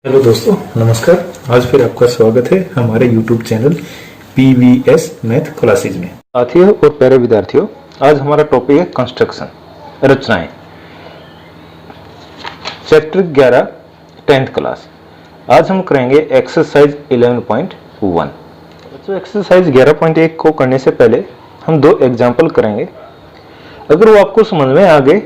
Hello दोस्तों, नमस्कार। आज फिर आपका स्वागत है हमारे YouTube channel PVS math classes में। साथियों और प्यारे विद्यार्थियों, आज हमारा टॉपिक है कंस्ट्रक्शन, रचनाएं। Chapter 11 10th class. आज हम करेंगे एक्सरसाइज 11.1। बच्चों, एक्सरसाइज 11.1 को करने से पहले हम दो एग्जाम्पल करेंगे। अगर वो आपको समझ में आ गए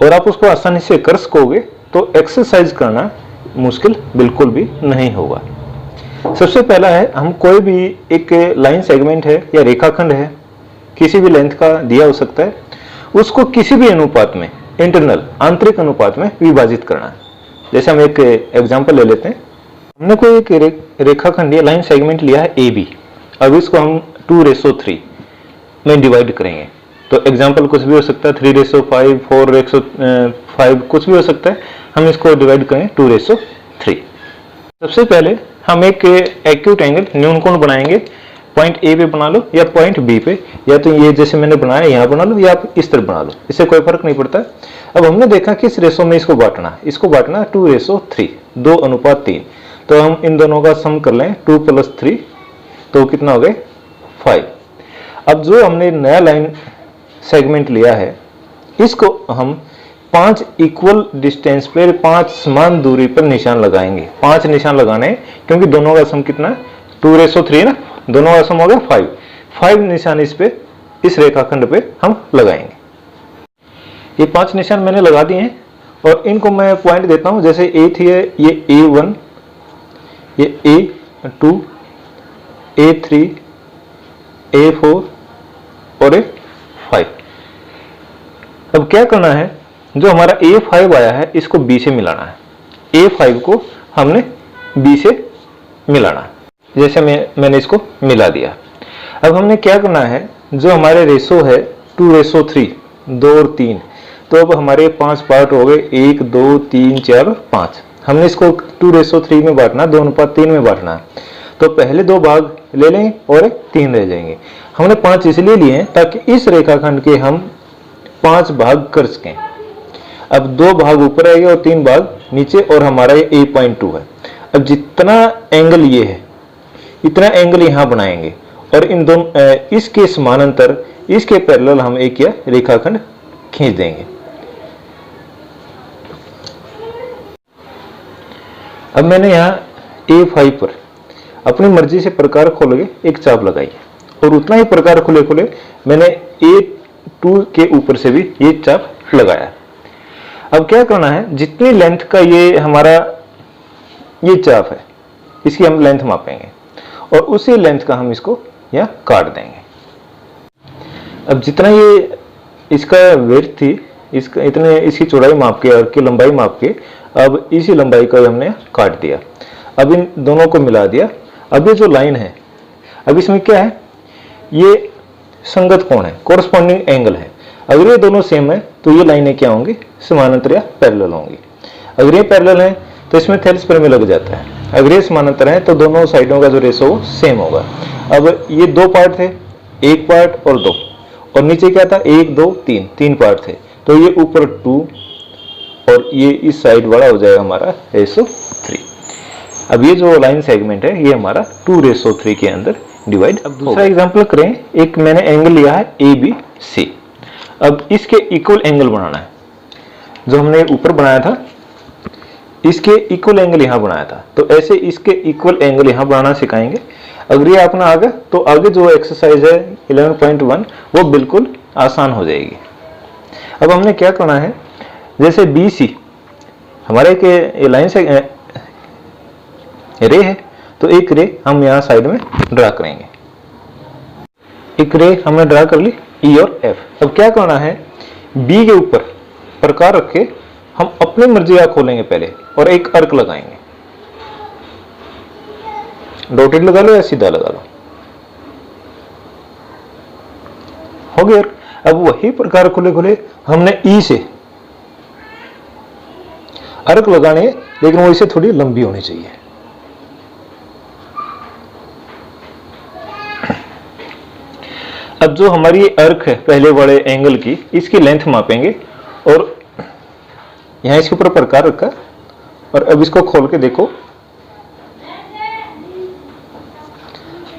और आप उसको आसानी से कर सकोगे तो एक्सरसाइज करना मुश्किल बिल्कुल भी नहीं होगा। सबसे पहला है, हम कोई भी एक लाइन सेगमेंट है या रेखाखंड है, किसी भी लेंथ का दिया हो सकता है, उसको किसी भी अनुपात में, इंटरनल आंतरिक अनुपात में विभाजित करना है। जैसे हम एक एग्जांपल ले लेते हैं। हमने कोई एक रेखाखंड या लाइन सेगमेंट लिया है AB। अब इसको हम 2:3 में डिवाइड करेंगे। तो एग्जाम्पल कुछ भी हो सकता है, 3:5, 4:5, कुछ भी हो सकता है। हम इसको डिवाइड करें 2:3। सबसे पहले हम एक एक्यूट एंगल न्यून कोण बनाएंगे। पॉइंट ए पे बना लो या पॉइंट बी पे, या तो ये जैसे मैंने बनाया यहाँ बना लो या आप इस तरफ बना लो, इससे कोई फर्क नहीं पड़ता। अब हमने देखा किस रेशो में इसको बांटना, इसको बांटना 2:3, 2:3। तो हम इन दोनों का सम कर लें, 2 + 3, तो कितना हो गए 5। अब जो हमने नया लाइन सेगमेंट लिया है, इसको हम 5 इक्वल डिस्टेंस पर, 5 समान दूरी पर निशान लगाएंगे। 5 निशान लगाने हैं क्योंकि दोनों का सम कितना है, 2:3 ना, दोनों का सम हो गया 5। 5 निशान इस पे, इस रेखाखंड पे हम लगाएंगे। ये 5 निशान मैंने लगा दिए हैं और इनको मैं पॉइंट देता हूं। जैसे A3 है, ये A1, ये A2, A3, A4 और A5। अब क्या करना है, जो हमारा A5 आया है इसको B से मिलाना है। A5 को हमने B से मिलाना है। जैसे मैंने इसको मिला दिया। अब हमने क्या करना है, जो हमारे रेशो है 2:3, 2 और 3, तो अब हमारे 5 पार्ट हो गए, 1, 2, 3, 4 और 5। हमने इसको 2:3 में बांटना, 2:3 में बांटना है। तो पहले 2 भाग ले लेंगे और 3 रह जाएंगे। हमने 5 इसलिए लिए हैं ताकि इस रेखाखंड के हम 5 भाग कर सकें। अब 2 भाग ऊपर आएंगे और 3 भाग नीचे, और हमारा ये A.2 है। अब जितना एंगल ये है, इतना एंगल यहां बनाएंगे और इन दोनों इसके समानांतर, इसके पैरेलल हम एक या रेखाखंड खींच देंगे। अब मैंने यहां A5 पर अपनी मर्जी से प्रकार खोल के एक चाप लगाई और उतना ही प्रकार खुले खुले मैंने A2 के ऊपर से भी ये चाप लगाया। अब क्या करना है, जितनी लेंथ का ये हमारा ये चाप है, इसकी हम लेंथ मापेंगे और उसी लेंथ का हम इसको यहाँ काट देंगे। अब जितना ये इसका वेट थी, इसका इतने इसकी चौड़ाई माप के और की लंबाई माप के, अब इसी लंबाई का हमने काट दिया। अब इन दोनों को मिला दिया। अब ये जो लाइन है, अब इसमें क्या है, ये संगत कोण है, कोरस्पॉन्डिंग एंगल है। अगर ये दोनों सेम है तो ये लाइनें क्या होंगी, समानांतर या पैरेलल होंगी। अगर ये पैरेलल है तो इसमें थेल्स प्रमेय लग जाता है। अगर ये समानांतर है तो दोनों साइडों का जो रेशो सेम होगा। अब ये 2 पार्ट थे, 1 पार्ट और 2, और नीचे क्या था, 1, 2, 3 पार्ट थे। तो ये ऊपर 2 और ये इस साइड वाला हो जाएगा हमारा 3। अब ये जो लाइन सेगमेंट है ये हमारा 2:3 के अंदर डिवाइड। अब दूसरा एग्जांपल करें। एक मैंने एंगल लिया है ABC। अब इसके इक्वल एंगल बनाना है। जो हमने ऊपर बनाया था, इसके इक्वल एंगल यहां बनाया था, तो ऐसे इसके इक्वल एंगल यहां बनाना सिखाएंगे। अगर ये अपना आ गया तो आगे जो एक्सरसाइज है 11.1 वो बिल्कुल आसान हो जाएगी। अब हमने क्या करना है, जैसे BC हमारे के लाइन से रे है, तो एक रे हम यहां साइड में ड्रा करेंगे। एक रे हमने ड्रा कर ली, E और F। अब क्या करना है, B के ऊपर प्रकार रख के हम अपनी मर्जी का खोलेंगे पहले और एक अर्क लगाएंगे। डॉटेड लगा लो या सीधा लगा लो, हो गया। अब वही प्रकार खुले खुले हमने E से अर्क लगाने, लेकिन वो इसे थोड़ी लंबी होनी चाहिए। अब जो हमारी अर्क है पहले वाले एंगल की, इसकी लेंथ मापेंगे और यहां इसके ऊपर प्रकार रखा और अब इसको खोल के देखो,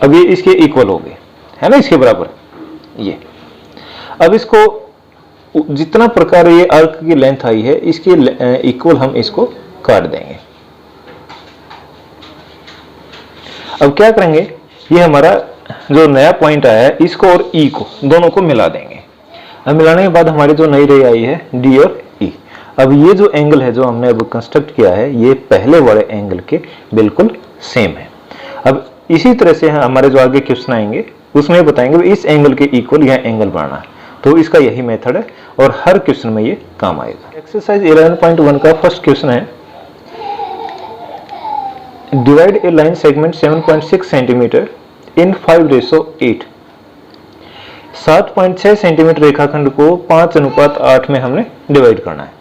अब ये इसके इक्वल हो गए, है ना, इसके बराबर ये। अब इसको जितना प्रकार ये आर्क की लेंथ आई है इसके इक्वल हम इसको काट देंगे। अब क्या करेंगे, ये हमारा जो नया पॉइंट आया है इसको और ई को दोनों को मिला देंगे। अब मिलाने के बाद हमारी जो नई रे आई है डी और ई। अब ये जो एंगल है जो हमने अब कंस्ट्रक्ट किया है ये पहले वाले एंगल के बिल्कुल सेम है। अब इसी तरह से हमारे जो आगे क्वेश्चन आएंगे उसमें बताएंगे इस एंगल के इक्वल यह एंगल बनाना है। तो इसका यही मेथड है और हर क्वेश्चन में ये काम आएगा। एक्सरसाइज 11.1 का फर्स्ट क्वेश्चन है, डिवाइड ए लाइन सेगमेंट 7.6 सेंटीमीटर इन 5:8। 7.6 सेंटीमीटर रेखाखंड को 5:8 में हमने डिवाइड करना है।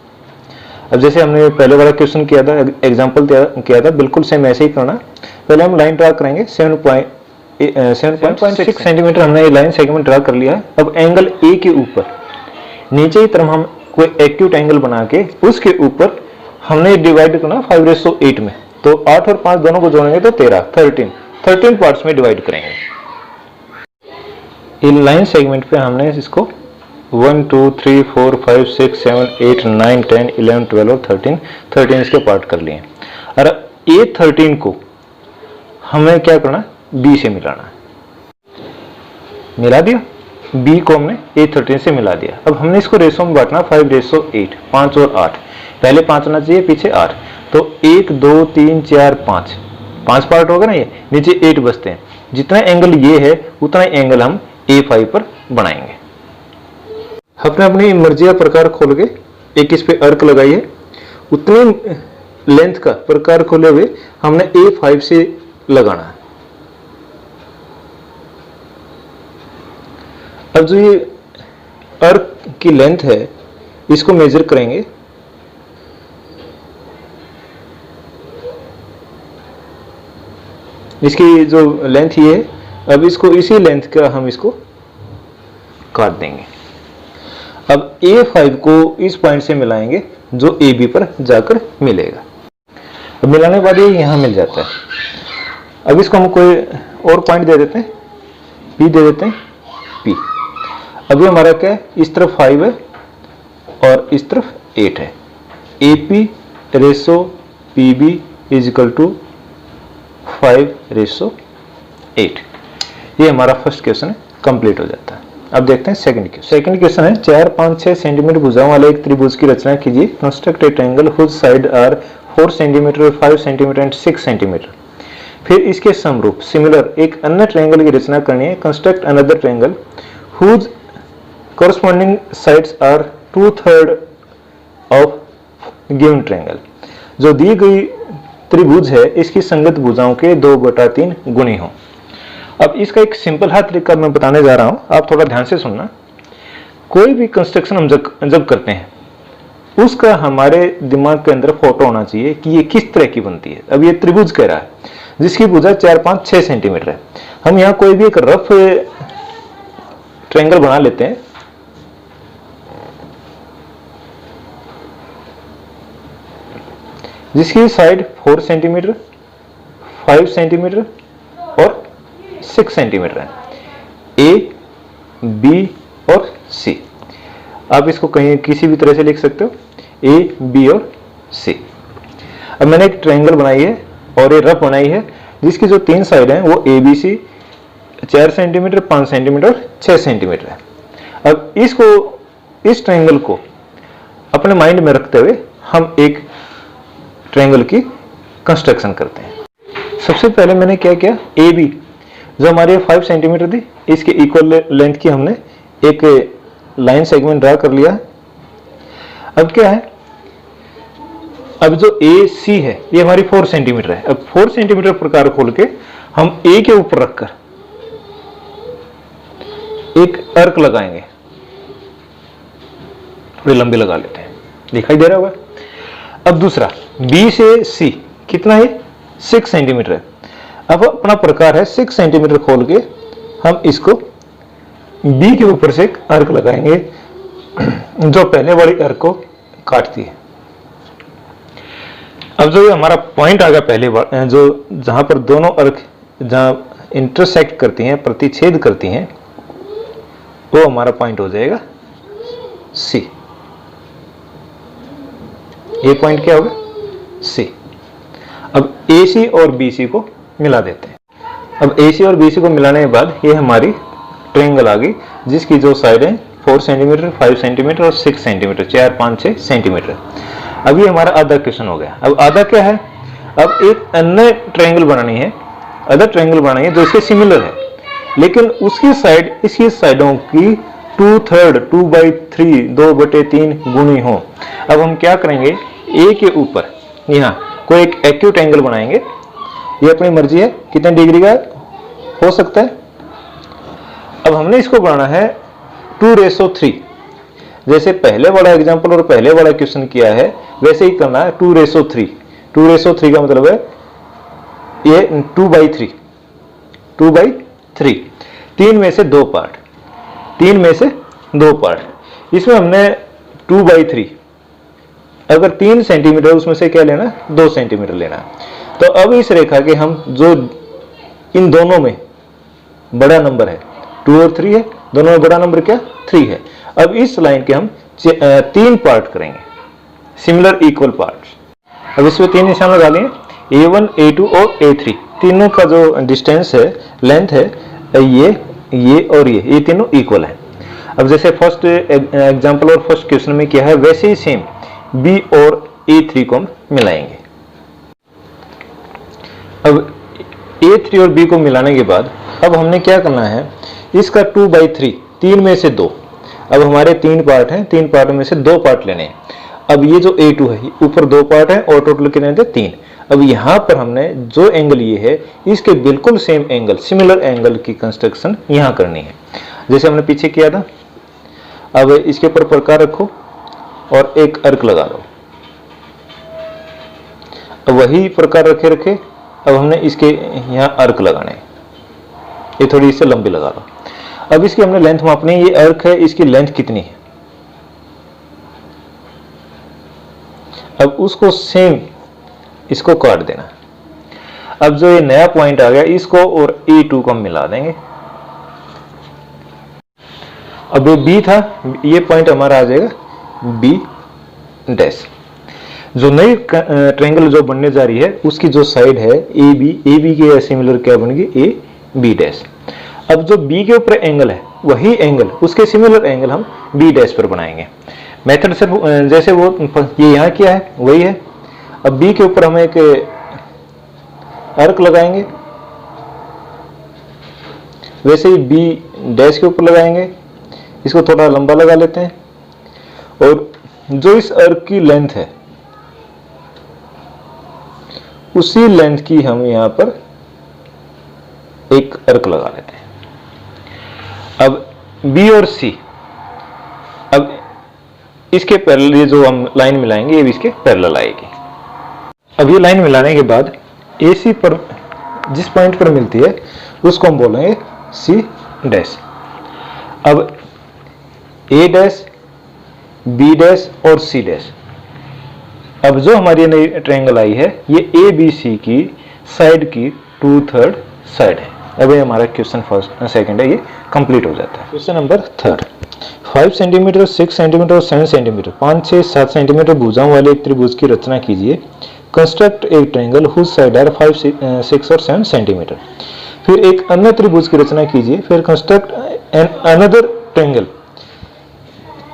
अब जैसे हमने पहले वाला क्वेश्चन किया था, एग्जांपल किया था, बिल्कुल सेम ऐसे ही करना। पहले हम लाइन ड्रा करेंगे 7.6 सेंटीमीटर हमने ये लाइन सेगमेंट ड्रा कर लिया है। अब एंगल ए के ऊपर नीचे की तरफ हम कोई एक्यूट एंगल बना के उसके ऊपर हमने डिवाइड करना 5:8 में। तो 8 और 5 दोनों को जोड़ेंगे तो 13 पार्ट्स में डिवाइड करेंगे। इन लाइन सेगमेंट पे हमने इसको 1 2 3 4 5 6 7 8 9 10 11 12 और 13 इसके पार्ट कर लिए। और A13 को हमें क्या करना, B से मिलाना है। मिला दिया, B को हमने A13 से मिला दिया। अब हमने इसको रेशो में बांटना 5:8, 5 और 8। पहले 5 आना चाहिए, पीछे 8। तो 1 2 3 4 5 पार्ट होगा ना, ये नीचे 8 बचते हैं। जितना एंगल ये है उतना एंगल हम A5 पर बनाएंगे। हमने अपनी मर्जी का प्रकार खोल के एक इस पे अर्क लगाई है, उतनी लेंथ का प्रकार खोले हुए हमने A5 से लगाना है। अब जो ये अर्क की लेंथ है इसको मेजर करेंगे। इसकी जो लेंथ ये है, अब इसको इसी लेंथ का हम इसको काट देंगे। अब A5 को इस पॉइंट से मिलाएंगे जो AB पर जाकर मिलेगा। अब मिलाने के बाद ये यहां मिल जाता है। अब इसको हम कोई और पॉइंट दे देते हैं, P दे देते हैं, P। अब ये हमारा क्या है, इस तरफ 5 है और इस तरफ 8 है। AP/PB = 5:8। ये हमारा फर्स्ट क्वेश्चन कंप्लीट हो जाता है। अब देखते हैं सेकंड क्वेश्चन है, 4 5 6 सेंटीमीटर भुजाओं वाले एक त्रिभुज की रचना कीजिए। Construct a triangle whose side are 4 centimetre, 5 centimetre and 6 centimetre. फिर इसके समरूप सिमिलर एक अन्य ट्रायंगल की रचना करनी है। Construct another triangle whose corresponding sides are 2/3 of given triangle। जो दी गई त्रिभुज है इसकी संगत भुजाओं के 2/3 गुणी हो। अब इसका एक सिंपल हाथ तरीका मैं बताने जा रहा हूं, आप थोड़ा ध्यान से सुनना। कोई भी कंस्ट्रक्शन हम जब करते हैं उसका हमारे दिमाग के अंदर फोटो होना चाहिए कि ये किस तरह की बनती है। अब ये त्रिभुज कह रहा है जिसकी भुजा 4 5 6 सेंटीमीटर है। हम यहाँ कोई भी एक रफ ट्रायंगल बना लेते हैं। जिसकी साइड 4 सेंटीमीटर, 5 सेंटीमीटर और 6 सेंटीमीटर है। A, B और C। आप इसको कहीं किसी भी तरह से लिख सकते हो, A, B और C। अब मैंने एक ट्रायंगल बनाई है और ये रफ बनाई है जिसकी जो 3 साइड हैं वो ABC 4 सेंटीमीटर, 5 सेंटीमीटर और 6 सेंटीमीटर है। अब इस ट्रायंगल को अपने माइंड में रखते हुए हम एक ट्रायंगल की कंस्ट्रक्शन करते हैं। सबसे पहले मैंने क्या किया, AB जो हमारे 5 सेंटीमीटर थी इसके इक्वल लेंथ की हमने एक लाइन सेगमेंट ड्रा कर लिया। अब क्या है, अब जो AC है ये हमारी 4 सेंटीमीटर है। अब 4 सेंटीमीटर प्रकार खोल के हम A के ऊपर रखकर एक अर्क लगाएंगे। थोड़ी लंबी लगा लेते हैं, दिखाई दे रहा होगा। अब दूसरा B से C कितना है, 6 सेंटीमीटर है। अब अपना प्रकार है 6 सेंटीमीटर खोल के हम इसको B के ऊपर से एक अर्क लगाएंगे जो पहले वाली अर्क को काटती है। अब जो ये हमारा पॉइंट आ गया पहली बार, जो जहां पर दोनों अर्क जहां इंटरसेक्ट करती हैं, प्रतिच्छेद करती हैं, वो हमारा पॉइंट हो जाएगा सी। ये पॉइंट क्या होगा? सी। अब AC और BC को मिला देते हैं। अब AC और BC को मिलाने के बाद ये हमारी ट्रायंगल आ गई, जिसकी जो साइड है 4 सेंटीमीटर, 5 सेंटीमीटर और 6 सेंटीमीटर, 4, 5, 6 सेंटीमीटर। अब ये हमारा आधा क्वेश्चन हो गया। अब आधा क्या है? अब एक अन्य ट्रायंगल बनानी है, अदर ट्रायंगल बनानी है जो इसके सिमिलर है, लेकिन उसकी साइड इसकी साइडों की 2/3, 2/3, 2/3 गुनी हो। अब हम क्या करेंगे, A के ऊपर यहाँ कोई एक एक्यूट एंगल बनाएंगे। ये अपनी मर्जी है कितने डिग्री का हो सकता है। अब हमने इसको बनाना है 2:3। जैसे पहले वाला एग्जांपल और पहले वाला क्वेश्चन किया है, वैसे ही करना है 2:3। 2:3 का मतलब है ये 2/3, 2/3, 3 में से 2 पार्ट, 3 में से 2 पार्ट। इसमें हमने 2/3, अगर 3 सेंटीमीटर उसमें से क्या लेना, 2 सेंटीमीटर लेना है। तो अब इस रेखा के हम जो इन दोनों में बड़ा नंबर है 2 और 3 है, दोनों में बड़ा नंबर क्या, 3 है। अब इस लाइन के हम 3 पार्ट करेंगे, सिमिलर इक्वल पार्ट। अब इसमें 3 निशान लगा लिए, A1, A2 और A3। तीनों का जो डिस्टेंस है, लेंथ है, ये और ये तीनों इक्वल है। अब जैसे फर्स्ट एग्जांपल और फर्स्ट क्वेश्चन में किया है, वैसे ही सेम B और A3 को हम मिलाएंगे। अब A3 और B को मिलाने के बाद अब हमने क्या करना है, इसका 2/3, 3 में से 2। अब हमारे 3 पार्ट हैं, 3 पार्ट में से 2 पार्ट लेने हैं। अब ये जो A2 है, ऊपर 2 पार्ट है और टोटल कितने थे, 3। अब यहां पर हमने जो एंगल ये है, इसके बिल्कुल सेम एंगल, सिमिलर एंगल की कंस्ट्रक्शन यहां करनी है, जैसे हमने पीछे किया था। अब इसके ऊपर प्रकार रखो और एक अर्क लगा लो। अब वही प्रकार रखे रखे अब हमने इसके यहाँ अर्क लगाने, ये थोड़ी इससे लंबी लगा लो। अब इसकी हमने लेंथ मापनी है, ये अर्क है, इसकी लेंथ कितनी है। अब उसको सेम इसको काट देना। अब जो ये नया पॉइंट आ गया, इसको और A2 को हम मिला देंगे। अब ये B था, ये पॉइंट हमारा आ जाएगा B डैश। जो नई ट्रायंगल जो बनने जा रही है, उसकी जो साइड है AB के सिमिलर क्या बनेगी, AB डैश। अब जो B के ऊपर एंगल है, वही एंगल, उसके सिमिलर एंगल हम B डैश पर बनाएंगे। मेथड से जैसे वो ये यहाँ किया है वही है। अब B के ऊपर हम एक अर्क लगाएंगे, वैसे ही B डैश के ऊपर लगाएंगे। इसको थोड़ा लंबा लगा लेते हैं और जो इस अर्क की लेंथ है, उसी लेंथ की हम यहां पर एक अर्क लगा लेते हैं। अब B और C, अब इसके पैरेलल ये जो हम लाइन मिलाएंगे, ये भी इसके पैरेलल आएगी। अब ये लाइन मिलाने के बाद AC पर जिस पॉइंट पर मिलती है, उसको हम बोलेंगे C डैश। अब A डैश, B डैश और C डैश। अब जो हमारी नई ट्रायंगल आई है, ये ABC की साइड की 2/3 साइड है। अब ये हमारा क्वेश्चन फर्स्ट सेकंड है, ये कंप्लीट हो जाता है। क्वेश्चन नंबर 3, 5 सेंटीमीटर, 6 सेंटीमीटर और 7 सेंटीमीटर, 5, 6, 7 सेंटीमीटर भुजाओं वाले एक त्रिभुज की रचना कीजिए। कंस्ट्रक्ट एक ट्रायंगल हुज साइड आर 5, 6 और 7 सेंटीमीटर। फिर एक अन्य त्रिभुज की रचना कीजिए। फिर कंस्ट्रक्ट एन अनदर ट्रायंगल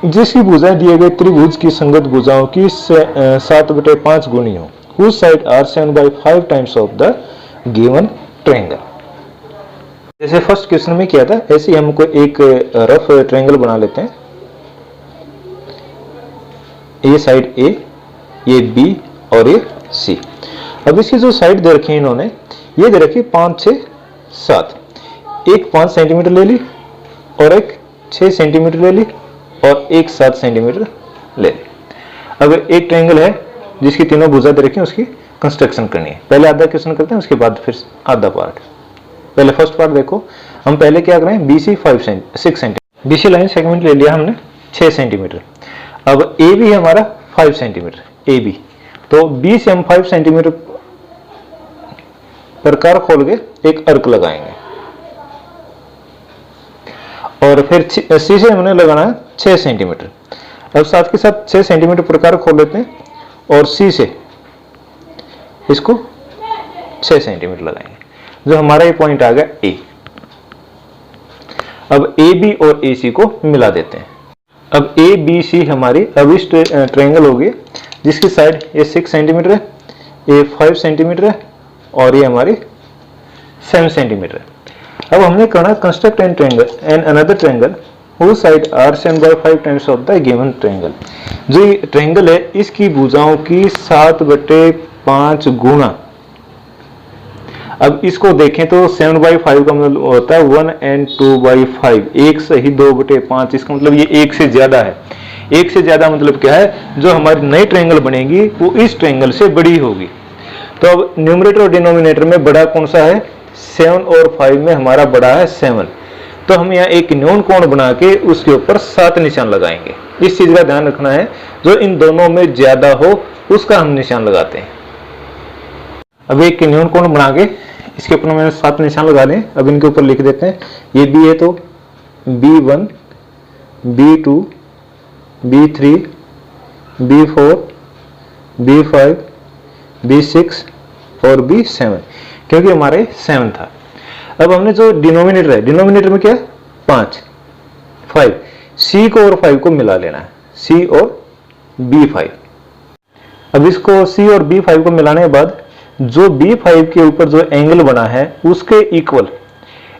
जिसकी भुजाएं दिए गए त्रिभुज की संगत भुजाओं की 7/5 गुनी हो, whose side are 7/5 times of the given triangle. जैसे फर्स्ट क्वेश्चन में किया था, ऐसे ही हमको एक रफ ट्रायंगल बना लेते हैं। ये साइड A, ये B और ये C। अब इसकी जो साइड दे रखी है इन्होंने, ये दे रखी 5, 6, 7। एक 5 सेंटीमीटर ले ली और एक 6 सेंटीमीटर ले ली और एक 7 सेंटीमीटर ले ली। अब एक ट्रायंगल है जिसकी तीनों भुजा दे रखी है, उसकी कंस्ट्रक्शन करनी है। पहले आधा क्वेश्चन करते हैं, उसके बाद फिर आधा पार्ट। पहले फर्स्ट पार्ट देखो, हम पहले क्या करें, BC 6 centimetre, BC line segment ले लिया हमने 6 सेंटीमीटर। अब AB है हमारा 5 सेंटीमीटर AB, तो बी से हम 5 सेंटीमीटर प्रकार खोल के एक अर्क लगाएंगे और फिर सी से हमने लगाना है 6 सेंटीमीटर। अब साथ के साथ 6 सेंटीमीटर प्रकार खोल लेते हैं और सी से इसको 6 सेंटीमीटर लगाएंगे, जो हमारा ये पॉइंट आ गया ए। अब ए बी और ए सी को मिला देते हैं। अब ए बी सी हमारी अब इस ट्रायंगल होगी जिसकी साइड ये 6 सेंटीमीटर है, ये 5 सेंटीमीटर है और ये हमारी 7 सेंटीमीटर है। अब हमने करना construct N triangle and another triangle whose side are 7/5 times of the given triangle। जो ये ट्रायंगल है इसकी भुजाओं की 7/5 गुना। अब इसको देखें तो 7/5 का मतलब होता है 1 and 2/5, 1 सही 2/5। इसका मतलब ये 1 से ज्यादा है। 1 से ज्यादा मतलब क्या है, जो हमारी नई ट्रायंगल बनेगी वो इस ट्रायंगल से बड़ी होगी। तो अब न्यूमरेटर और डिनोमिनेटर में बड़ा कौन सा है, 7 और 5 में हमारा बड़ा है 7। तो हम यहाँ एक न्यून कोण बना के उसके ऊपर 7 निशान लगाएंगे। इस चीज का ध्यान रखना है, जो इन दोनों में ज्यादा हो उसका हम निशान लगाते हैं। अब एक न्यून कोण बना के इसके ऊपर मैंने 7 निशान लगा लिए। अब इनके ऊपर लिख देते हैं, ये बी है तो B1, B2, B3, B4, B5, B6 और B7, क्योंकि हमारे 7 था। अब हमने जो डिनोमिनेटर है, डिनोमिनेटर में क्या है 5, सी को और 5 को मिला लेना है, सी और B5। अब इसको सी और B5 को मिलाने के बाद जो B5 के ऊपर जो एंगल बना है उसके इक्वल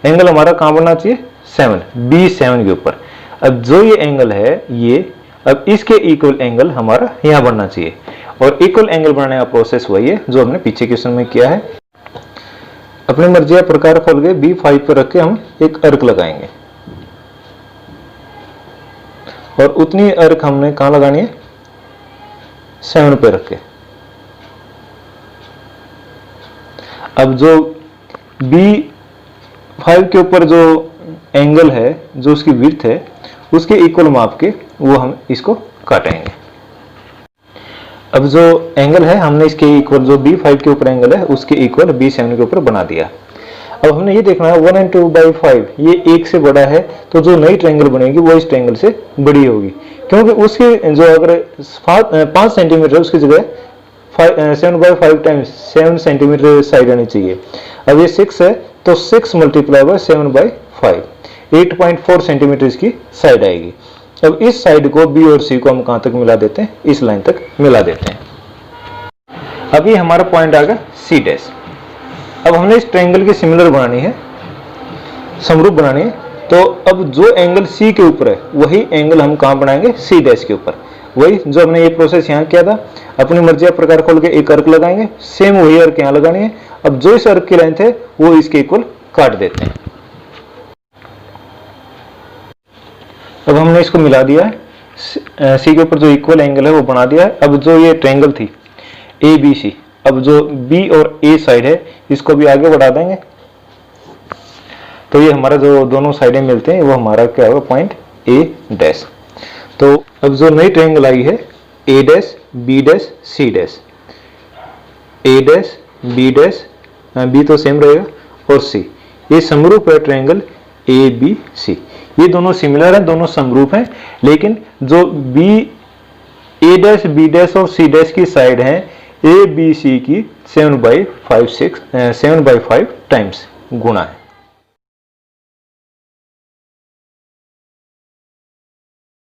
एंगल हमारा कहां बनना चाहिए, 7, B7 के ऊपर। अब जो ये एंगल है ये, अब इसके इक्वल एंगल हमारा यहां बनना चाहिए और इक्वल एंगल बनाने का प्रोसेस वही है जो हमने पीछे क्वेश्चन में किया है। अपनी मर्जी का प्रकार खोल के B5 पर रख के हम एक अर्क लगाएंगे और उतनी अर्क हमने कहां लगानी है, 7 पे रख के। अब जो B5 के ऊपर जो एंगल है, जो उसकी विड्थ है, उसके इक्वल माप के वो हम इसको काटेंगे। अब जो एंगल है हमने इसके इक्वल, जो B5 के ऊपर एंगल है उसके इक्वल B7 के ऊपर बना दिया। अब हमने ये देखना है 1 and 2/5 ये 1 से बड़ा है, तो जो नई ट्रायंगल बनेगी वो इस ट्रायंगल से बड़ी होगी, क्योंकि उसकी जो अगर 5 सेंटीमीटर उसकी जगह 7/5 टाइम्स 7 सेंटीमीटर साइड आनी चाहिए। अब ये 6 है तो 6 मल्टीप्लाई बाय 7/5, 8.4 सेंटीमीटर इसकी साइड आएगी। अब इस साइड को बी और सी को हम कहां तक मिला देते हैं, इस लाइन तक मिला देते हैं। अब ये हमारा पॉइंट आ गया सी डैश। अब हमने इस ट्रायंगल की सिमिलर बनानी है, समरूप बनानी है। तो अब जो एंगल सी के ऊपर है वही एंगल हम कहां बनाएंगे, सी डैश के ऊपर। वही जो हमने ये प्रोसेस यहाँ किया था, अपनी मर्जी का प्रकार खोल के एक अर्क लगाएंगे, सेम वही अर्क यहाँ लगानी है। अब जो इस अर्क की लेंथ है वो इसके इक्वल काट देते हैं। अब हमने इसको मिला दिया है, सी के ऊपर जो इक्वल एंगल है वो बना दिया है। अब जो ये ट्रायंगल थी ए बी सी, अब जो बी और ए साइड है इसको भी आगे बढ़ा देंगे, तो ये हमारा जो दोनों साइडें मिलते हैं वो हमारा क्या होगा, पॉइंट ए डैश। तो अब जो नई ट्रायंगल आई है A dash B dash C dash, A dash B dash, B तो सेम रहेगा, और सी, ये समरूप है ट्रायंगल ए बी सी। ये दोनों सिमिलर हैं, दोनों समरूप हैं, लेकिन जो बी ए डैश बी डैश और सी डैश की साइड हैं ए बी सी की 7/5 टाइम्स गुना है।